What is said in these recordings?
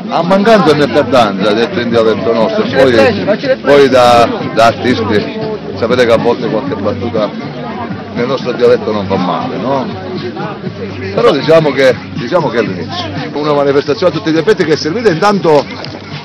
A mancanza né perdanza, detto in dialetto nostro, poi da artisti sapete che a volte qualche battuta nel nostro dialetto non fa male, no? Però diciamo che è l'inizio, una manifestazione a tutti gli effetti che è servita intanto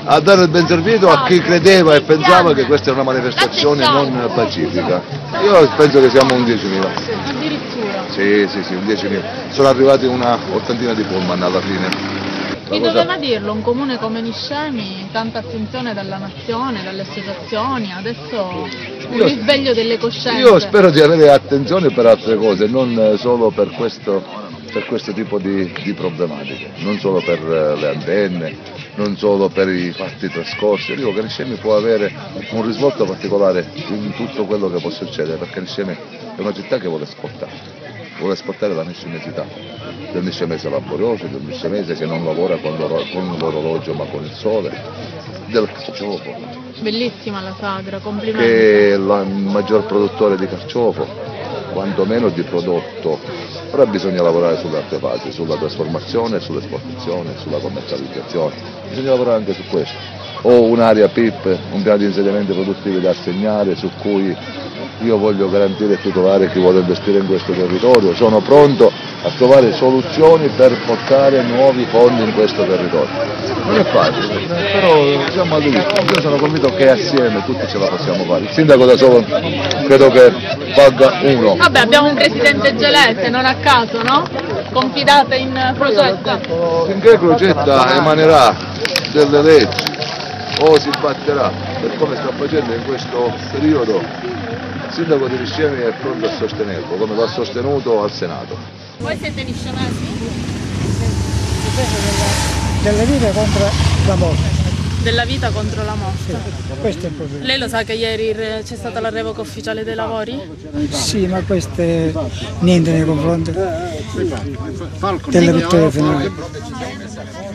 a dare il ben servito a chi credeva e pensava che questa è una manifestazione non pacifica. Io penso che siamo un 10.000. Addirittura. Sì, un 10.000. Sono arrivati una ottantina di pullman alla fine. Chi doveva dirlo? Un comune come Niscemi, tanta attenzione dalla nazione, dalle associazioni, adesso un risveglio delle coscienze. Io spero di avere attenzione per altre cose, non solo per questo tipo di problematiche, non solo per le antenne, non solo per i fatti trascorsi. Io dico che Niscemi può avere un risvolto particolare in tutto quello che può succedere, perché Niscemi è una città che vuole esportare la niscemesità, del niscemese laborioso, del niscemese che non lavora con l'orologio ma con il sole, del carciofo. Bellissima la sagra, complimenti. Che è il maggior produttore di carciofo, quantomeno di prodotto. Ora bisogna lavorare sulle altre fasi, sulla trasformazione, sull'esportazione, sulla commercializzazione. Bisogna lavorare anche su questo. Ho un'area PIP, un piano di insediamenti produttivi da assegnare, su cui io voglio garantire e tutelare chi vuole investire in questo territorio. Sono pronto a trovare soluzioni per portare nuovi fondi in questo territorio. Non è facile, però siamo lì. Io sono convinto che assieme tutti ce la possiamo fare. Il sindaco da solo credo che valga uno. Vabbè, abbiamo un presidente Gelese, non a caso, no? Confidate in Crocetta. Finché Crocetta emanerà delle leggi o si batterà per come sta facendo in questo periodo, il sindaco di Niscemi è pronto a sostenerlo, come l'ha sostenuto al Senato. Voi siete niscemesi? Della vita contro la morte. Della vita contro la morte. Sì, questo è il problema. Lei lo sa che ieri c'è stata la revoca ufficiale dei lavori? Sì, ma questo è niente nei confronti della vittoria finale.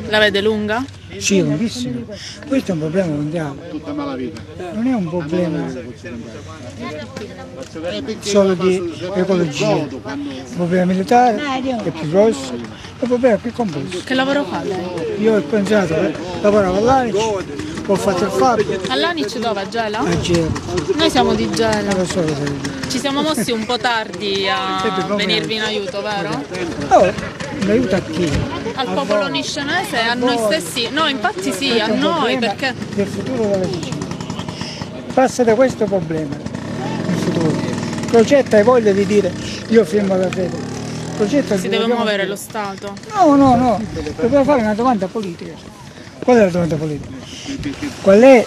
La vede lunga? Sì, lunghissimo. Questo è un problema mondiale. Non è un problema solo di ecologia, è un problema militare, è più grosso, è un problema più complesso. Che lavoro fa lei? Io ho pensato, lavoravo all'Anic, ho fatto il FAB. All'Anic dove? A Gela? A Gela. Noi siamo di Gela. Non lo so cosa dire. Ci siamo mossi un po' tardi a venirvi in aiuto, vero? Oh, in aiuto a chi? Al popolo niscemese e a noi stessi. No, infatti sì, a noi, perché del futuro della Sicilia. Passa da questo problema, il futuro. Crocetta ha voglia di dire io firmo la fede. Crocetta si deve muovere lo Stato. No, dobbiamo fare una domanda politica. Qual è la domanda politica? Qual è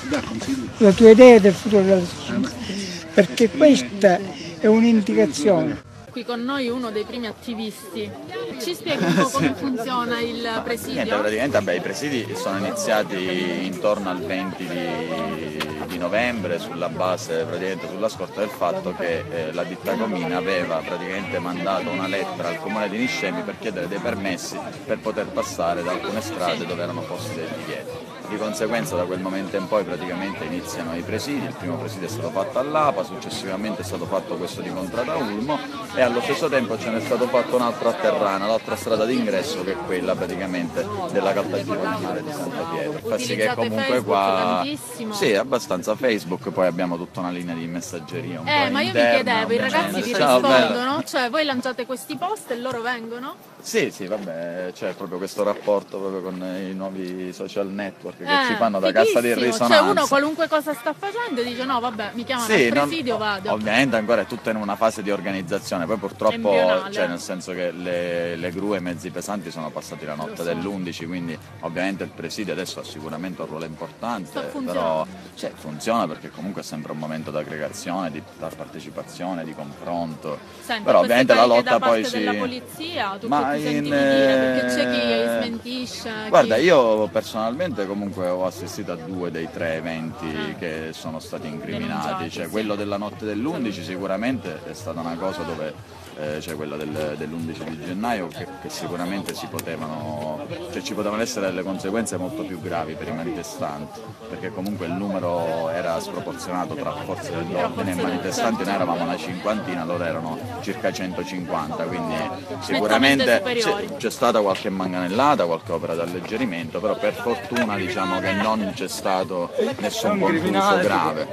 la tua idea del futuro della Sicilia? Perché questa è un'indicazione. Qui con noi uno dei primi attivisti. Ci spieghi un po' come funziona il presidio? Praticamente i presidi sono iniziati intorno al 20 di novembre sulla base, sulla scorta del fatto che la ditta Comina aveva mandato una lettera al comune di Niscemi per chiedere dei permessi per poter passare da alcune strade dove erano posti dei divieti. Di conseguenza da quel momento in poi praticamente iniziano i presidi, il primo presidio è stato fatto all'Apa, successivamente è stato fatto questo di Contrada Ulmo e allo stesso tempo ce n'è stato fatto un altro a Terrana, l'altra strada d'ingresso che è quella praticamente della Caltagirone Mare di Santa Pietra. Fa sì che comunque qua sì, abbastanza Facebook, poi abbiamo tutta una linea di messaggeria un po' ma io interna, vi chiedevo, i ragazzi vi rispondono? Cioè voi lanciate questi post e loro vengono? Sì, vabbè, c'è proprio questo rapporto proprio con i nuovi social network che ci fanno da cassa di risonanza. Cioè uno qualunque cosa sta facendo dice no vabbè mi chiamano al presidio, vado. Ovviamente ancora è tutto in una fase di organizzazione, poi purtroppo nel senso che le gru e i mezzi pesanti sono passati la notte dell'11, quindi ovviamente il presidio adesso ha sicuramente un ruolo importante, però funziona perché comunque è sempre un momento di aggregazione, di partecipazione, di confronto. Senti, però ovviamente la lotta poi della polizia, tu che ti senti dire, perché c'è chi smentisce. Guarda, io personalmente comunque ho assistito a 2 dei 3 eventi che sono stati incriminati, cioè quello della notte dell'11 sicuramente è stata una cosa dove cioè quella dell'11 di gennaio che sicuramente ci potevano essere delle conseguenze molto più gravi per i manifestanti, perché comunque il numero era sproporzionato tra forze dell'ordine e manifestanti, noi eravamo una cinquantina, loro erano circa 150, quindi sicuramente superiori. C'è stata qualche manganellata, qualche opera di alleggerimento, però per fortuna diciamo che non c'è stato nessun confuso grave.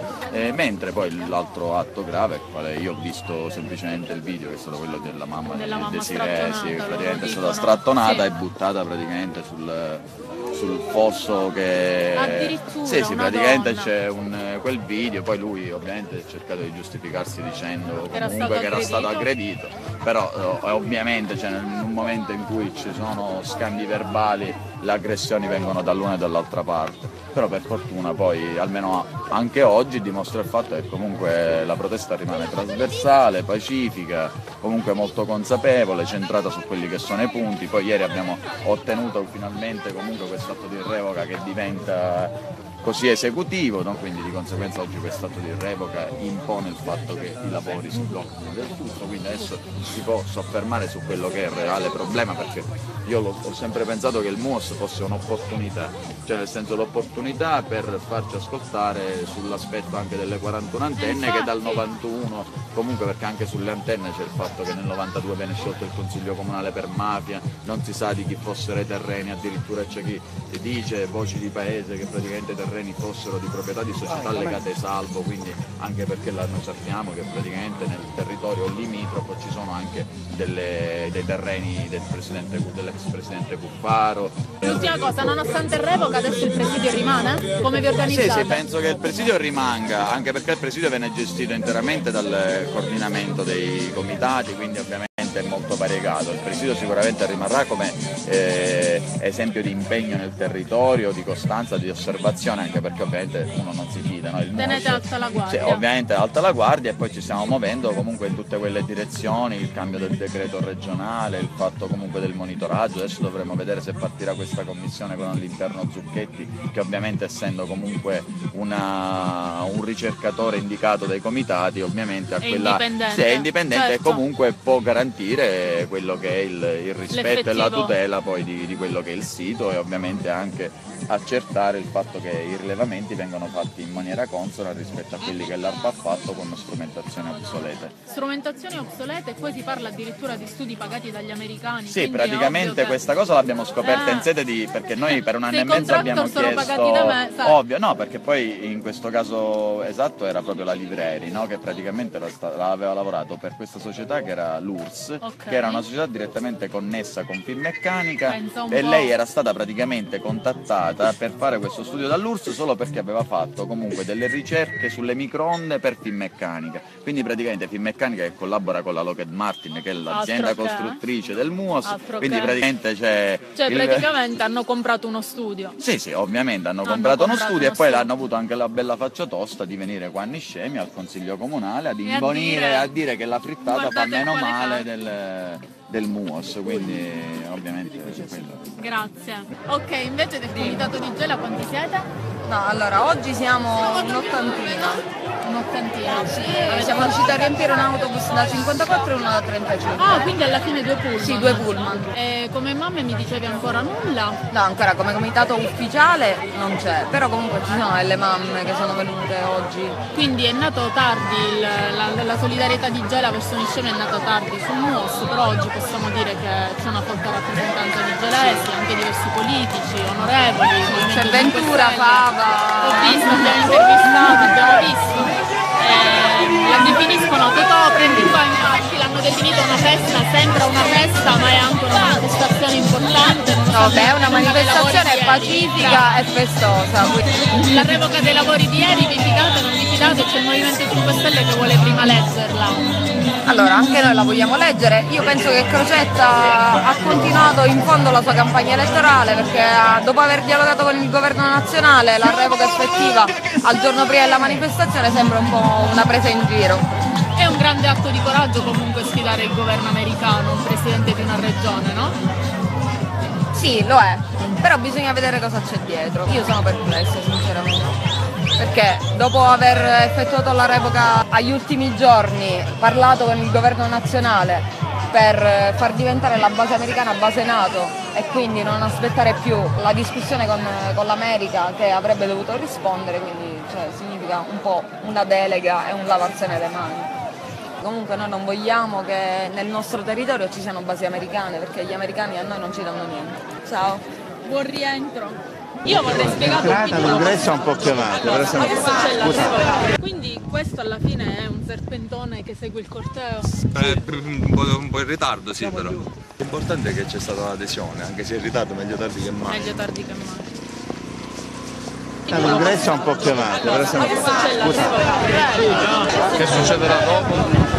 Mentre poi l'altro atto grave, quale io ho visto semplicemente il video, che è stato quello della mamma di Desiree, sì, praticamente è stata strattonata e buttata praticamente sul fosso che... Addirittura sì, praticamente donna. c'è quel video, poi lui ovviamente ha cercato di giustificarsi dicendo Era comunque che era stato aggredito. aggredito, però ovviamente in un momento in cui ci sono scambi verbali le aggressioni vengono dall'una e dall'altra parte. Però per fortuna poi almeno anche oggi dimostra il fatto che comunque la protesta rimane trasversale, pacifica, comunque molto consapevole, centrata su quelli che sono i punti. Poi ieri abbiamo ottenuto finalmente comunque questo atto di revoca che diventa così esecutivo, no? Quindi di conseguenza oggi quest'atto di revoca impone il fatto che i lavori si blocchino del tutto, quindi adesso si può soffermare su quello che è il reale problema, perché io ho sempre pensato che il MUOS fosse un'opportunità, cioè nel senso l'opportunità per farci ascoltare sull'aspetto anche delle 41 antenne che dal 91, comunque perché anche sulle antenne c'è il fatto che nel 92 venne sciolto il Consiglio Comunale per mafia, non si sa di chi fossero i terreni, addirittura c'è chi dice, voci di paese, che praticamente i terreni fossero di proprietà di società legate ai Salvo, quindi anche perché noi sappiamo che praticamente nel territorio limitrofo ci sono anche dei terreni dell'ex presidente Cuffaro. L'ultima cosa, nonostante il revoca adesso il presidio rimane? Come vi organizzate? Sì, penso che il presidio rimanga, anche perché il presidio viene gestito interamente dal coordinamento dei comitati, quindi ovviamente è molto variegato. Il presidio sicuramente rimarrà come esempio di impegno nel territorio, di costanza, di osservazione, anche perché ovviamente uno non si fida, no? Tenete alta la guardia. Sì, ovviamente alta la guardia, e poi ci stiamo muovendo comunque in tutte quelle direzioni, il cambio del decreto regionale, il fatto comunque del monitoraggio. Adesso dovremo vedere se partirà questa commissione con all'interno Zucchetti, che ovviamente essendo comunque un ricercatore indicato dai comitati, ovviamente è indipendente, certo. E comunque può garantire quello che è il rispetto e la tutela poi di quello che è il sito, e ovviamente anche accertare il fatto che i rilevamenti vengono fatti in maniera consona rispetto a quelli che l'ARPA ha fatto con strumentazioni obsolete. Strumentazioni obsolete, e poi si parla addirittura di studi pagati dagli americani. Sì, praticamente questa cosa l'abbiamo scoperta in sede di... perché noi per un anno e mezzo abbiamo sono chiesto... pagati da me, sai. Ovvio, no, perché poi in questo caso esatto era proprio la Libreri, no? Che praticamente aveva lavorato per questa società che era l'URSS, Ok. che era una società direttamente connessa con Finmeccanica, Pensa un e po'. lei era stata praticamente contattata per fare questo studio dall'URSS solo perché aveva fatto comunque delle ricerche sulle microonde per Finmeccanica. Quindi praticamente Finmeccanica che collabora con la Lockheed Martin, che è l'azienda Altro che. costruttrice del MUOS, Altro quindi che. praticamente Cioè praticamente hanno comprato uno studio. Sì, ovviamente hanno comprato uno comprato studio, uno e poi studio. hanno avuto anche la bella faccia tosta di venire qua a Niscemi al Consiglio Comunale ad E a imbonire dire- a dire che la frittata fa Guardate meno quale male fa. del MUOS, quindi ovviamente quello. Grazie. Ok, invece del comitato di Gela quanti siete? No, allora oggi siamo un'ottantina. Un'ottantina. Sì, siamo riusciti a riempire un autobus da 54 e uno da 35. Ah, quindi alla fine 2 pullman. Sì, 2 pullman. E come mamme mi dicevi ancora nulla? No, ancora come comitato ufficiale non c'è, però comunque ci sono delle mamme che sono venute oggi. Quindi è nato tardi, la solidarietà di Gela verso Niscemi è nata tardi sul MUOS, però oggi possiamo dire che c'è una folta rappresentanza di gelesi, anche diversi politici, onorevoli. C'è Movimento 5 Ventura, Stelle. Fava. Ho visto, abbiamo intervistato, abbiamo visto. La definiscono Totò, prendi qua, infatti l'hanno definito una festa, sembra una festa ma è anche una manifestazione importante. No, beh, è una manifestazione pacifica e festosa. La revoca dei lavori di ieri, vi fidate, non vi fidate, c'è il Movimento 5 Stelle che vuole prima leggerla. Allora, anche noi la vogliamo leggere. Io penso che Crocetta ha continuato in fondo la sua campagna elettorale, perché dopo aver dialogato con il governo nazionale, la revoca effettiva al giorno prima della manifestazione sembra un po' una presa in giro. È un grande atto di coraggio comunque sfidare il governo americano, un presidente di una regione, no? Sì, lo è, però bisogna vedere cosa c'è dietro. Io sono perplessa, sinceramente. Perché dopo aver effettuato la revoca agli ultimi giorni, parlato con il governo nazionale per far diventare la base americana base NATO e quindi non aspettare più la discussione con l'America che avrebbe dovuto rispondere, quindi significa un po' una delega e un lavarsene le mani. Comunque noi non vogliamo che nel nostro territorio ci siano basi americane, perché gli americani a noi non ci danno niente. Ciao. Buon rientro. Io vorrei spiegare un piccolo. L'ingresso è un po' chiamato. Adesso c'è la scuola. Quindi questo alla fine è un serpentone che segue il corteo? Un po' in ritardo, sì, però. L'importante è che c'è stata l'adesione, anche se in ritardo meglio tardi che mai. Meglio tardi che mai. L'ingresso è un po' chiamato. Adesso c'è la scuola. Che succederà dopo?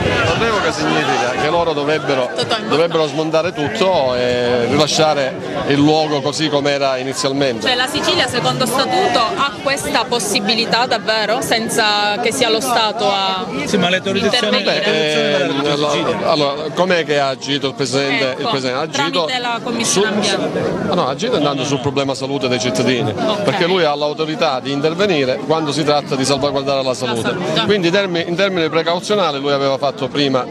La revoca significa che loro dovrebbero smontare tutto e rilasciare il luogo così com'era inizialmente. Cioè la Sicilia secondo statuto ha questa possibilità davvero, senza che sia lo Stato a intervenire? Allora, com'è che ha agito il Presidente? Ecco, il Presidente ha agito tramite la Commissione Ambiente. ha agito andando sul problema salute dei cittadini, perché lui ha l'autorità di intervenire quando si tratta di salvaguardare la salute. Quindi in termini precauzionali lui aveva fatto prima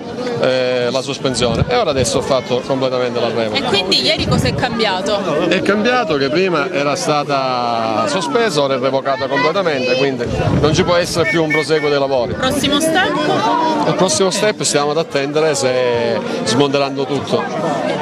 la sospensione e ora adesso ha fatto completamente la revoca. E quindi ieri cosa è cambiato? È cambiato che prima era stata sospesa, ora è revocata completamente, quindi non ci può essere più un proseguo dei lavori. Prossimo step? Il prossimo step stiamo ad attendere se smonteranno tutto.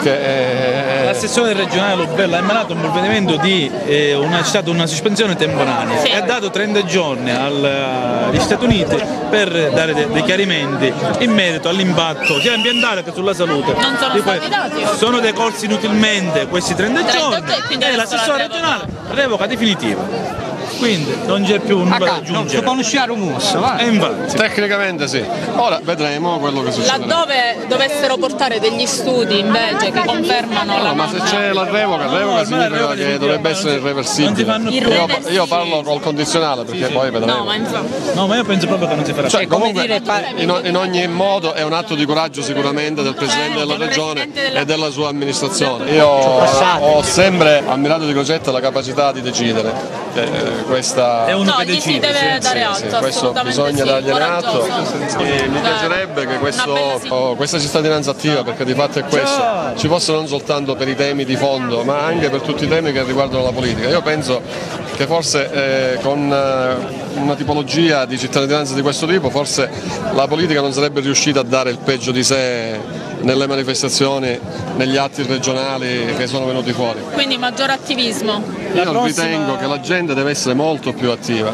L'assessore regionale Lobella ha emanato un provvedimento di una sospensione temporanea e ha dato 30 giorni agli Stati Uniti per dare dei chiarimenti in merito all'impatto sia ambientale che sulla salute. Non sono stati dati? Sono decorsi inutilmente questi 30 giorni e l'assessore regionale revoca definitiva. Quindi non c'è più nulla da aggiungere. Non si conosciare un musso, va? Infatti. Tecnicamente sì. Ora vedremo quello che succederà. Laddove dovessero portare degli studi invece che confermano la ma se c'è la revoca significa che dovrebbe essere irreversibile. Io parlo col condizionale perché poi vedremo. No, ma io penso proprio che non si farà. Cioè, comunque in ogni modo è un atto di coraggio sicuramente del Presidente della Regione e della sua amministrazione. Io ho sempre ammirato di Crocetta la capacità di decidere. Questa è uno che decide. Si deve dare atto, questo bisogna dargliene atto e mi piacerebbe che questa cittadinanza attiva, perché di fatto è questo, ci fosse non soltanto per i temi di fondo ma anche per tutti i temi che riguardano la politica. Io penso che forse con una tipologia di cittadinanza di questo tipo forse la politica non sarebbe riuscita a dare il peggio di sé nelle manifestazioni, negli atti regionali che sono venuti fuori. Quindi maggior attivismo. Io ritengo che la gente deve essere molto più attiva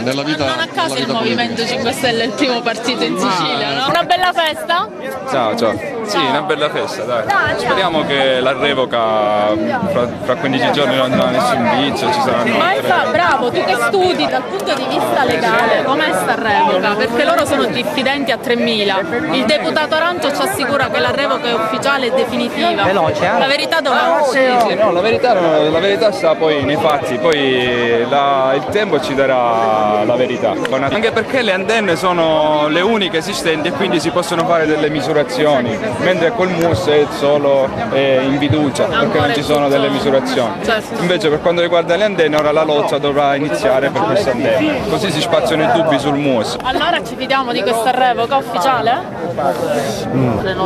nella vita. Non a caso il Movimento 5 Stelle è il primo partito in Sicilia, no? Una bella festa? Ciao. Sì, una bella festa, dai. Speriamo che la revoca fra 15 giorni non ha nessun vizio, ci saranno. Ma bravo, tu che studi dal punto di vista legale, com'è sta revoca? Perché loro sono diffidenti a 3.000. Il deputato Arancio ci assicura che la revoca è ufficiale e definitiva. La verità dov'è? No, la verità sta poi nei fatti, poi il tempo ci darà la verità. Anche perché le antenne sono le uniche esistenti e quindi si possono fare delle misurazioni, mentre col MUS è solo in fiducia perché non ci sono delle misurazioni. Invece per quanto riguarda le antenne ora la lotta dovrà iniziare per queste antenne, così si spaziano i dubbi sul MUS. Allora ci fidiamo di questa revoca ufficiale?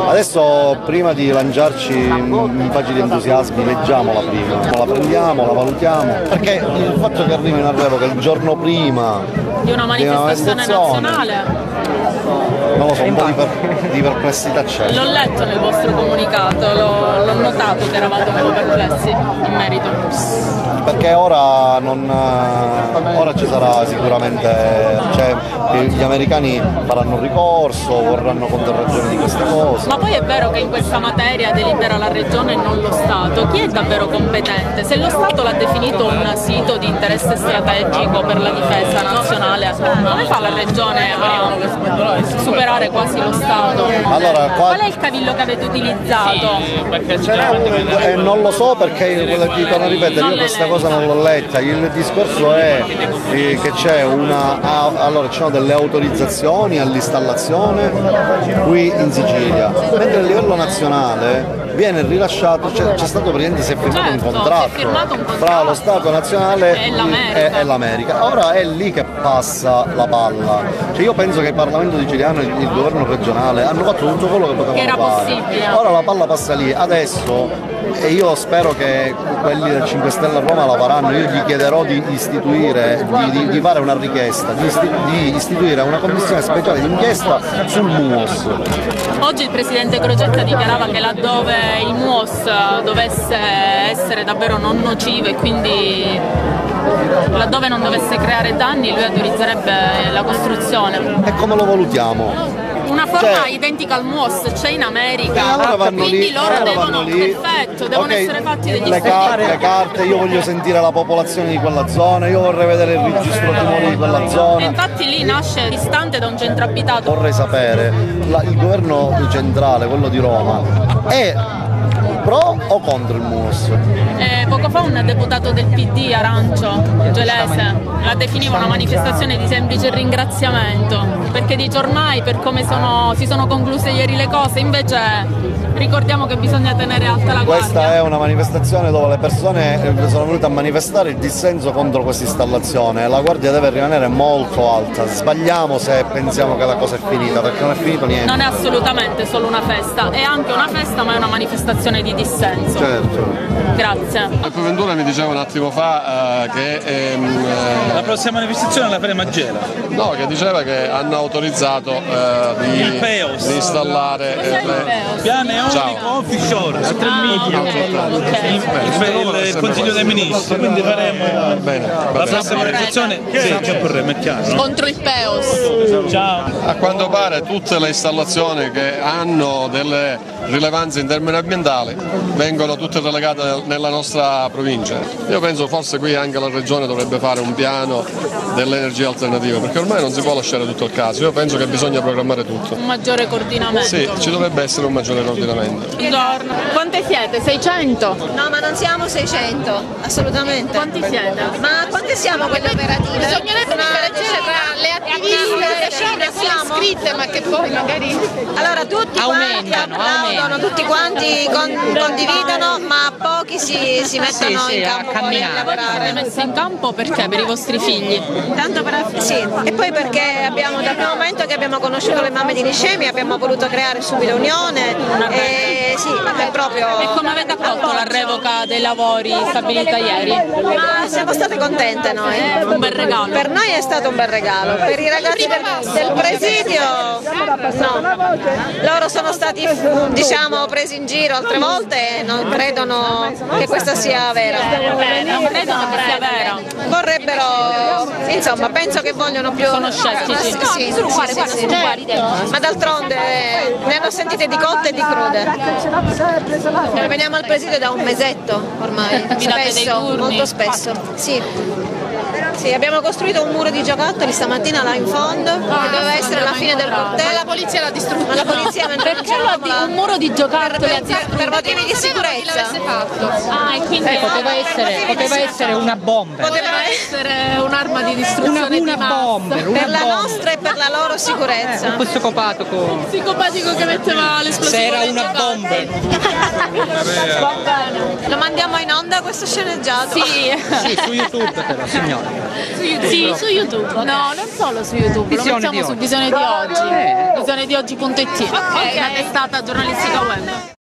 Adesso prima di lanciarci in pagine di entusiasmi leggiamola prima, la prendiamo, la valutiamo, perché il fatto che arrivi una revoca il giorno prima di una manifestazione nazionale, non lo so, un po' di perplessità c'è. L'ho letto nel vostro comunicato, l'ho notato che eravate un po' perplessi in merito. Perché ora ci sarà sicuramente, cioè, gli americani faranno ricorso, vorranno contrarragione di queste cose. Ma poi è vero che in questa materia delibera la Regione e non lo Stato. Chi è davvero competente? Se lo Stato l'ha definito un sito di interesse strategico per la difesa nazionale, come fa la Regione a superare quasi lo Stato? Allora, qual è il cavillo che avete utilizzato? Non lo so perché, ti torno a ripetere, io questa cosa non l'ho letta. Il discorso è che c'è allora ci sono delle autorizzazioni all'installazione qui in Sicilia, mentre a livello nazionale viene rilasciato, c'è stato praticamente, si è firmato un contratto fra lo Stato nazionale e l'America. Ora è lì che passa la palla. Cioè io penso che il Parlamento siciliano e il governo regionale hanno fatto tutto quello che potevano fare. Possibile. Ora la palla passa lì, adesso e io spero che quelli del 5 Stelle a Roma la faranno. Io gli chiederò di istituire, di fare una richiesta, di istituire una commissione speciale d'inchiesta sul MUOS. Oggi il Presidente Crocetta dichiarava che laddove il MUOS dovesse essere davvero non nocivo e quindi laddove non dovesse creare danni lui autorizzerebbe la costruzione. E come lo valutiamo? Una forma identica al MUOS c'è in America, allora quindi loro devono, perfetto, devono essere fatti degli studi. Le carte, io voglio sentire la popolazione di quella zona, io vorrei vedere il registro tumori di quella zona. E infatti lì nasce distante da un centro abitato. Vorrei sapere, il governo centrale, quello di Roma, è pro o contro il MUOS? Poco fa un deputato del PD, Arancio, Gelese, la definiva una manifestazione di semplice ringraziamento, perché dice ormai per come si sono concluse ieri le cose, invece ricordiamo che bisogna tenere alta la guardia. Questa è una manifestazione dove le persone sono venute a manifestare il dissenso contro questa installazione, la guardia deve rimanere molto alta, sbagliamo se pensiamo che la cosa è finita, perché non è finito niente. Non è assolutamente solo una festa, è anche una festa ma è una manifestazione di dissenso. Certo. Grazie. Alpo Ventura mi diceva un attimo fa che la prossima manifestazione la faremo a Gela. No, che diceva che hanno autorizzato di installare piano eolico offshore a 3 miglia il Consiglio dei Ministri, quindi faremo la prossima manifestazione ci opporremo, è chiaro, no? Contro il PEOS. Ciao. A quanto pare tutte le installazioni che hanno delle rilevanze in termini ambientali vengono tutte relegate nella nostra provincia. Io penso forse qui anche la regione dovrebbe fare un piano delle energie alternative, perché ormai non si può lasciare tutto al caso. Io penso che bisogna programmare tutto. Un maggiore coordinamento. Sì, ci dovrebbe essere un maggiore coordinamento. Buongiorno. Quante siete? 600? No, ma non siamo 600, assolutamente. Quanti siete? Ma quante siamo quelle operative? Bisognerebbe differenziare tra le attiviste iscritte, ma che poi magari allora tutti quanti applaudono, tutti quanti condividono, ma pochi si mettono in campo poi a lavorare. Messe in campo perché? Per i vostri figli? Tanto sì, e poi perché abbiamo dal primo momento che abbiamo conosciuto le mamme di Niscemi abbiamo voluto creare subito unione e sì, è proprio. E come avete accolto la revoca dei lavori stabilita ieri? Ma siamo state contente noi. Un bel regalo. Per noi è stato un bel regalo, per i ragazzi del presidio no, loro sono stati diciamo presi in giro altre volte e non credono che questa sia vera. Non credono che sia vera. Vorrebbero, insomma, penso che vogliono più. Sono scettici. Sì, ma d'altronde ne hanno sentite di cotte e di crude. Veniamo al presidio da un mesetto ormai, spesso, molto spesso. Sì, abbiamo costruito un muro di giocattoli stamattina là in fondo, che doveva essere la fine del corteo. Ma la polizia l'ha distrutto. Ma la polizia perché un muro di giocattoli per motivi di sicurezza. Ah, e quindi poteva essere una bomba. Poteva essere un'arma di distruzione una bomba. Per la nostra e per la loro sicurezza. Un psicopatico. Psicopatico che metteva l'esplosione. Se era una bomba. Va bene. Lo mandiamo in onda questo sceneggiato? Sì, su YouTube però, signora. Sì, su YouTube. No, non solo su YouTube, lo mettiamo su Visione di Oggi. Visione di Oggi.it. Ok, la testata giornalistica web.